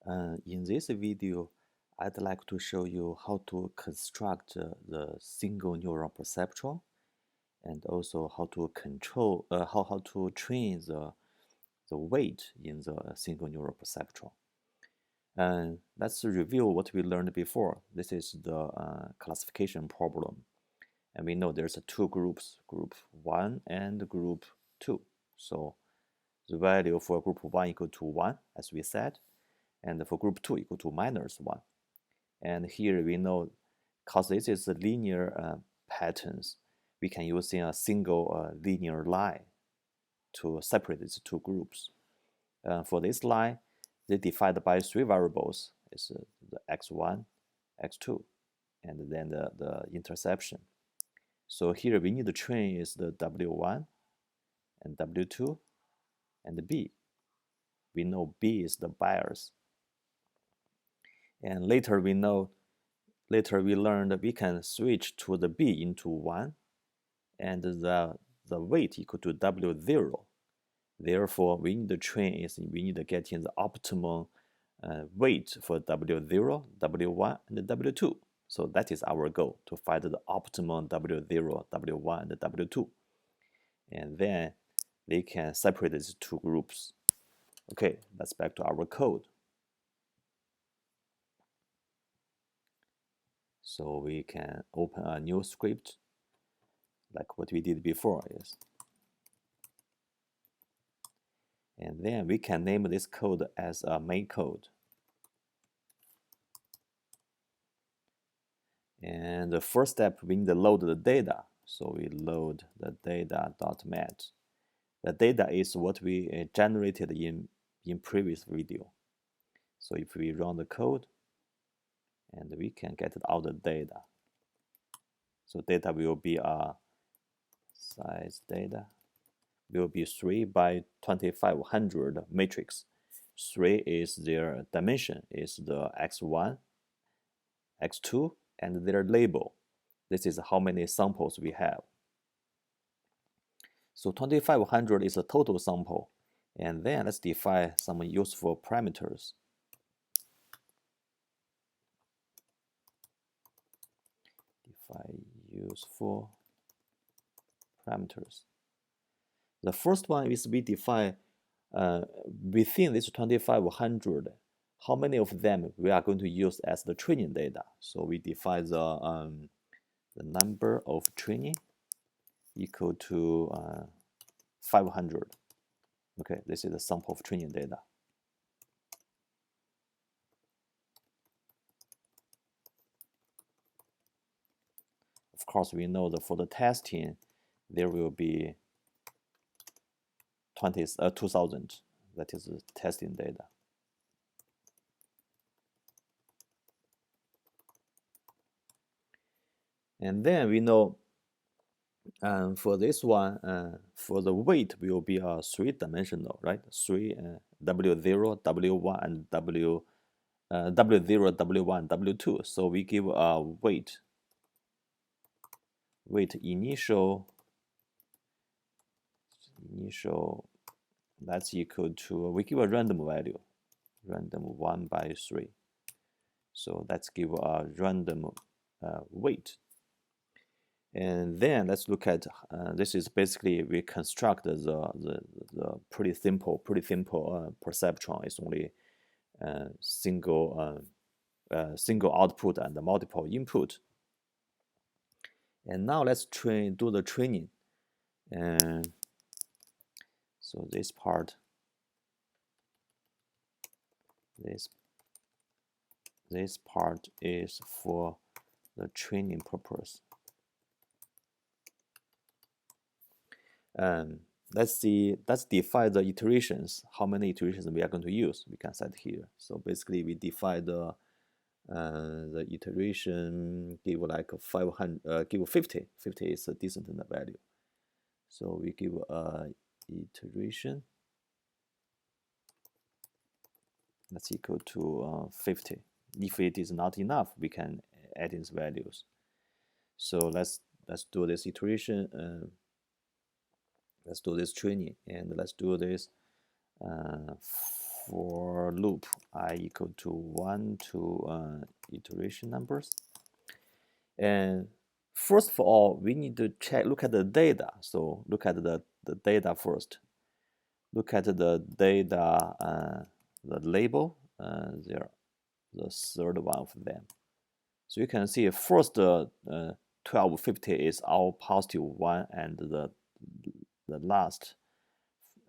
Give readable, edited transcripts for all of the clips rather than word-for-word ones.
In this video, I'd like to show you how to construct the single neural perceptron and also how to control, how to train the weight in the single neural perceptron. And let's review what we learned before. This is the classification problem. And we know there's two groups, group 1 and group 2. So the value for group 1 equal to 1, as we said, and for group 2 equal to -1. And here we know, because this is a linear patterns, we can use a single linear line to separate these two groups. For this line, they defined by three variables. It's the x1, x2, and then the interception. So here we need to train is the w1 and w2 and b. We know b is the bias. And later we learned that we can switch to the b into 1, and the weight equal to w0. Therefore, we need to train is we need to get in the optimal weight for w0, w1, and w2. So that is our goal, to find the optimal w0, w1, and w2. And then they can separate these two groups. Okay, let's back to our code. So we can open a new script like what we did before. Yes. And then we can name this code as a main code. And the first step, we need to load the data. So we load the data.mat. The data is what we generated in previous video. So if we run the code, and we can get out the data. So data will be a size data will be 3 by 2500 matrix. 3 is their dimension, is the x1, x2, and their label. This is how many samples we have. So 2500 is a total sample. And then let's define some useful parameters. Define useful parameters. The first one is we define within this 2500, how many of them we are going to use as the training data. So we define the number of training equal to 500. Okay, this is the sample of training data. Of course, we know that for the testing, there will be 2000. That is the testing data. And then we know for this one, for the weight will be a three-dimensional, right? Three W0, W1, and W0, W1, W2. So we give a weight initial, that's equal to, we give a random value, random 1 by 3. So let's give a random weight. And then let's look at, this is basically we construct the pretty simple perceptron. It's only single output and multiple input. And now let's do the training. And so this part, this part is for the training purpose. Let's define the iterations, how many iterations we are going to use. We can set here. So basically we define the iteration, give like 500, give 50. 50 is a decent value. So we give a iteration that's equal to 50. If it is not enough, we can add in values. So let's do this iteration. Let's do this training, and let's do this for loop I equal to 1 to iteration numbers. And first of all, we need to look at the data. So look at the data first. Look at the data, the label, there, the third one of them. So you can see first 1250 is our positive one, and the last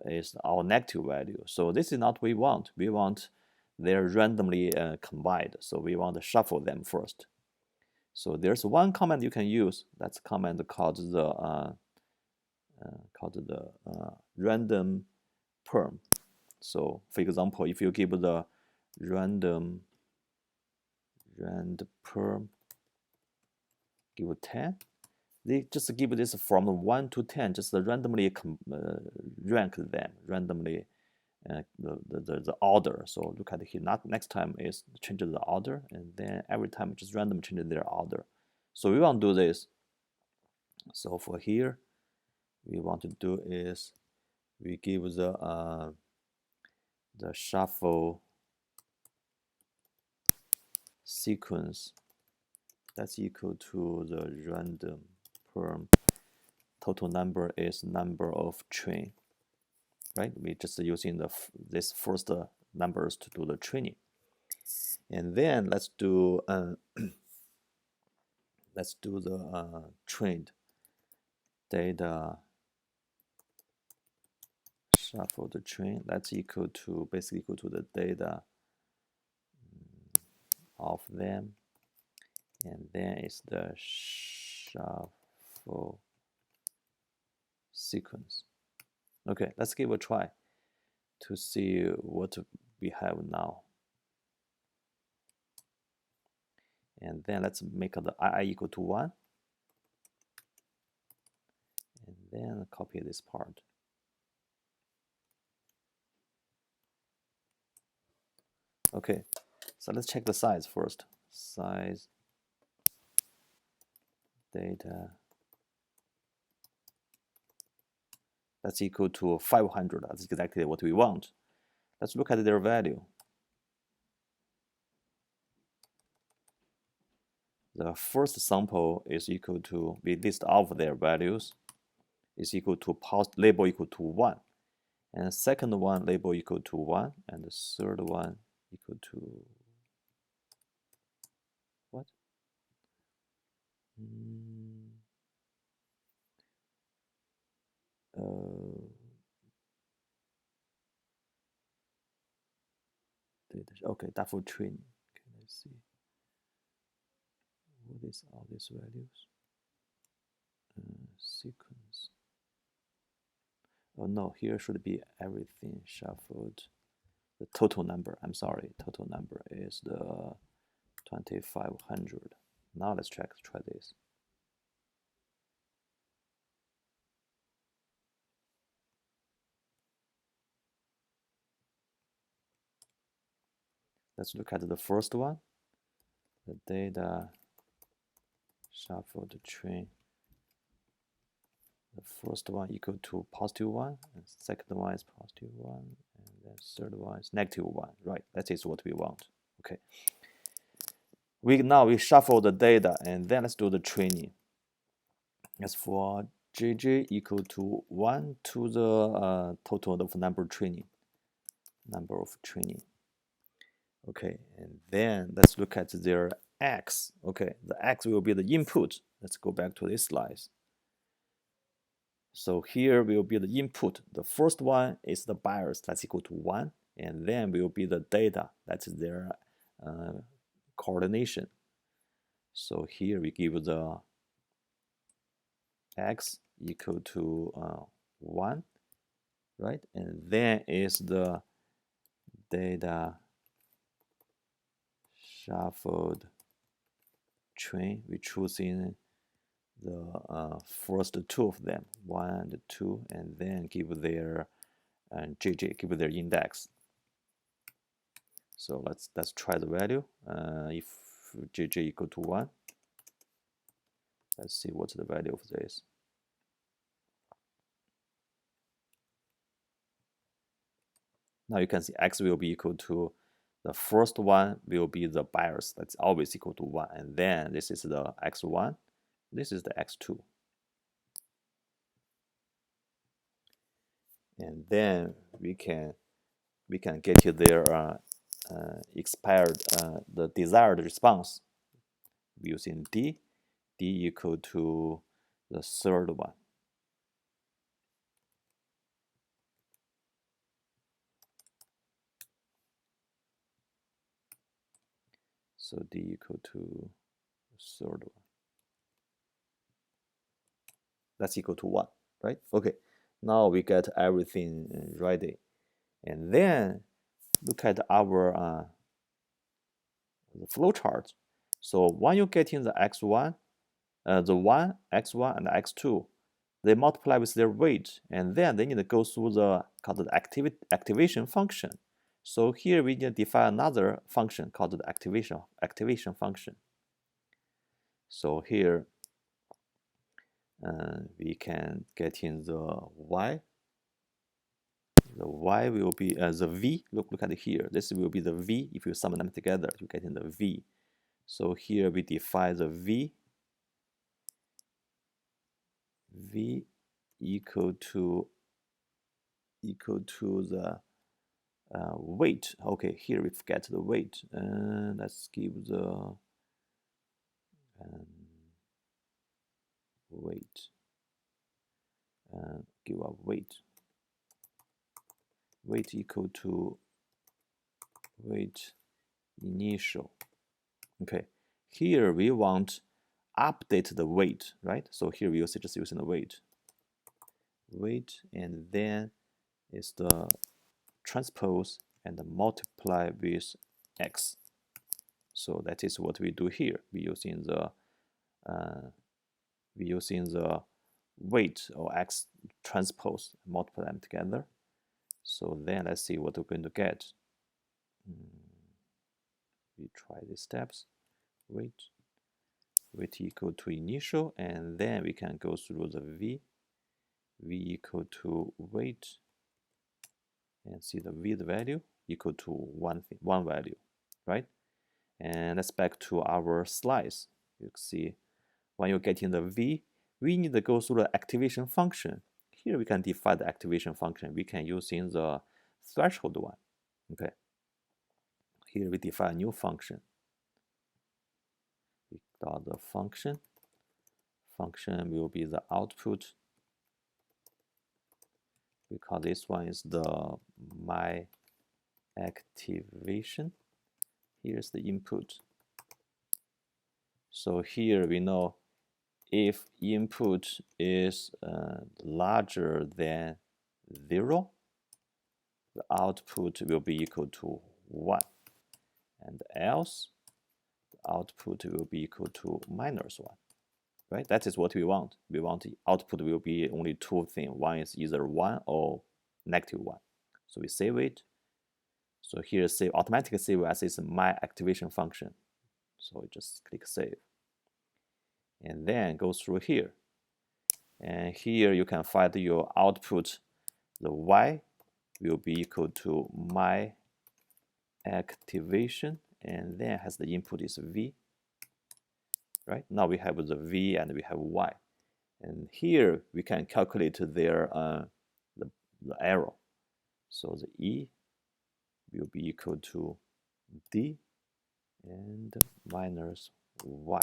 is our negative value. So this is not what we want. We want they're randomly combined. So we want to shuffle them first. So there's one command you can use. That's command called the random perm. So for example, if you give the rand perm give 10, they just give this from 1 to 10, just randomly rank them, randomly the order. So look at here, not next time is change the order, and then every time just random change their order. So we want to do this. So for here, we want to do is we give the shuffle sequence that's equal to the random perm total number is number of train, right? We just using this first numbers to do the training. And then let's do the trained data shuffle the train. That's equal to basically equal to the data of them, and then it's the shuffle sequence. Okay, let's give a try to see what we have now. And then let's make the I equal to 1. And then copy this part. Okay, so let's check the size first. Size data. That's equal to 500. That's exactly what we want. Let's look at their value. The first sample is equal to, we list all of their values, is equal to label equal to 1. And the second one label equal to 1. And the third one equal to what? Okay, that for training. Okay, let's see. What is all these values? Sequence. Oh no, here should be everything shuffled. The total number, I'm sorry, total number is the 2500. Now let's try this. Let's look at the first one. The data shuffle the train. The first one equal to positive 1, and second one is positive 1, and then third one is negative 1. Right, that is what we want. Okay. Now we shuffle the data, and then let's do the training. As for JJ equal to 1 to the total of number of training. Okay, and then let's look at their X. Okay, the X will be the input. Let's go back to this slide. So here will be the input. The first one is the bias, that's equal to 1. And then will be the data, that's their coordination. So here we give the X equal to 1, right? And then is the data shuffled train. We choose in the first two of them, 1 and 2, and then give their JJ, give their index. So let's try the value. If JJ equal to 1, let's see what's the value of this. Now you can see x will be equal to the first one will be the bias, that's always equal to 1, and then this is the x1, this is the x2. And then we can get to their expired the desired response using d equal to the third one. So d equal to the third one. That's equal to 1, right? Okay, now we get everything ready. And then look at our the flow chart. So when you get in the x1, the 1, x1, and x2, they multiply with their weight, and then they need to go through the called the activation function. So here we need to define another function called the activation function. So here we can get in the y. The y will be the v. Look at it here. This will be the v. If you sum them together, you get in the v. So here we define the v equal to the weight. Okay, here we forget the weight. Let's give the weight. Give a weight. Weight equal to weight initial. Okay, here we want update the weight, right? So here we just using the weight, and then is the transpose and multiply with x. So that is what we do here. We using the weight or x transpose, multiply them together. So then let's see what we're going to get. We try these steps. Weight equal to initial, and then we can go through the v equal to weight, and see the v value equal to one value, right? And let's back to our slice. You see, when you're getting the v, we need to go through the activation function. Here we can define the activation function. We can use in the threshold one. Okay. Here we define a new function. We got the function. Function will be the output. We call this one is the my activation. Here's the input. So here we know if input is larger than 0, the output will be equal to 1, and else the output will be equal to -1, right? That is what we want. We want the output will be only two things. One is either 1 or -1. So we save it. So here save, automatically save as is my activation function. So we just click save. And then go through here. And here you can find your output. The y will be equal to my activation, and then has the input is v. Right? Now we have the v and we have y. And here we can calculate their the error. So the e will be equal to d and minus y.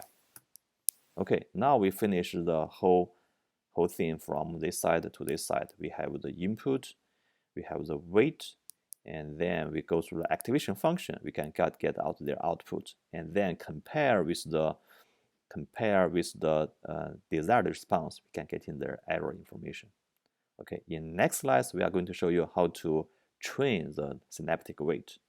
Okay, now we finish the whole thing from this side to this side. We have the input, we have the weight, and then we go through the activation function. We can get out their output, and then compare with the desired response. We can get in their error information. Okay, in next slides we are going to show you how to train the synaptic weight.